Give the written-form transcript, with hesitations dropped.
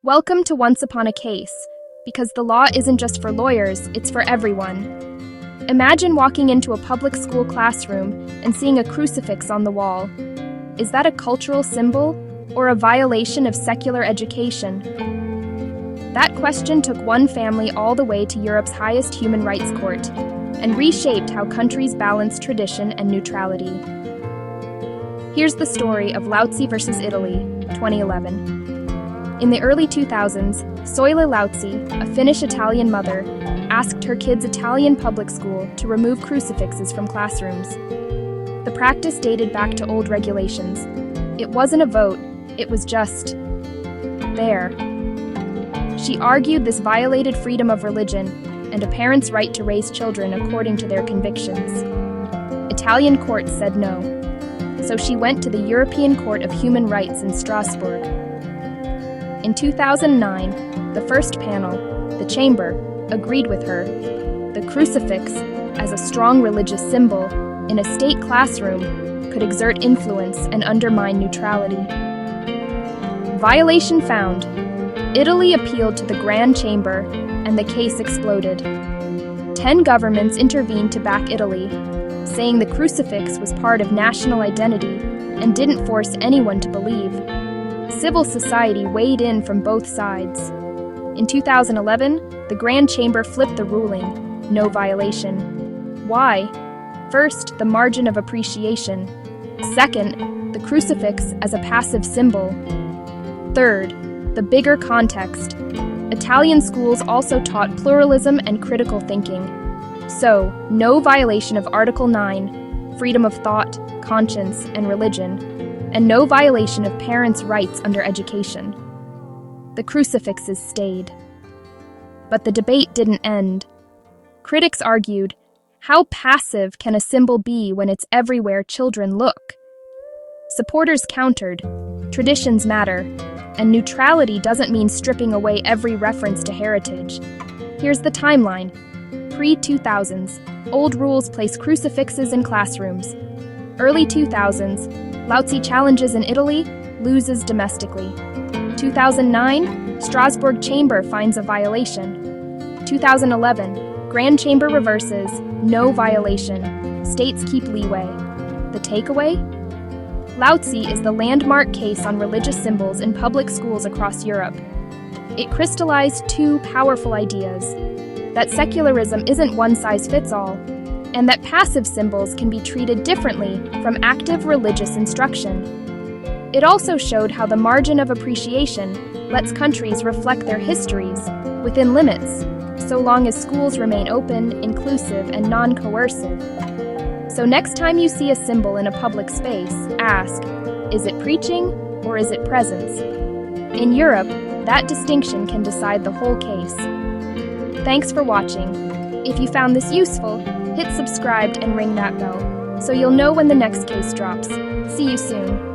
Welcome to Once Upon a Case, because the law isn't just for lawyers, it's for everyone. Imagine walking into a public school classroom and seeing a crucifix on the wall. Is that a cultural symbol or a violation of secular education? That question took one family all the way to Europe's highest human rights court and reshaped how countries balance tradition and neutrality. Here's the story of Lautsi versus Italy, 2011. In the early 2000s, Soile Lautsi, a Finnish-Italian mother, asked her kids' Italian public school to remove crucifixes from classrooms. The practice dated back to old regulations. It wasn't a vote, it was just there. She argued this violated freedom of religion and a parent's right to raise children according to their convictions. Italian courts said no, so she went to the European Court of Human Rights in Strasbourg. In 2009, the first panel, the chamber, agreed with her. The crucifix, as a strong religious symbol, in a state classroom, could exert influence and undermine neutrality. Violation found. Italy appealed to the Grand Chamber, and the case exploded. 10 governments intervened to back Italy, saying the crucifix was part of national identity and didn't force anyone to believe. Civil society weighed in from both sides. In 2011, the Grand Chamber flipped the ruling, no violation. Why? First, the margin of appreciation. Second, the crucifix as a passive symbol. Third, the bigger context. Italian schools also taught pluralism and critical thinking. So, no violation of Article 9, freedom of thought, conscience, and religion, and no violation of parents' rights under education. The crucifixes stayed. But the debate didn't end. Critics argued, how passive can a symbol be when it's everywhere children look? Supporters countered, traditions matter, and neutrality doesn't mean stripping away every reference to heritage. Here's the timeline. Pre-2000s, old rules place crucifixes in classrooms. Early 2000s, Lautsi challenges in Italy, loses domestically. 2009, Strasbourg Chamber finds a violation. 2011, Grand Chamber reverses, no violation. States keep leeway. The takeaway? Lautsi is the landmark case on religious symbols in public schools across Europe. It crystallized two powerful ideas: that secularism isn't one-size-fits-all, and that passive symbols can be treated differently from active religious instruction. It also showed how the margin of appreciation lets countries reflect their histories within limits, so long as schools remain open, inclusive, and non-coercive. So next time you see a symbol in a public space, ask, is it preaching or is it presence? In Europe, that distinction can decide the whole case. Thanks for watching. If you found this useful, hit subscribe and ring that bell so you'll know when the next case drops. See you soon.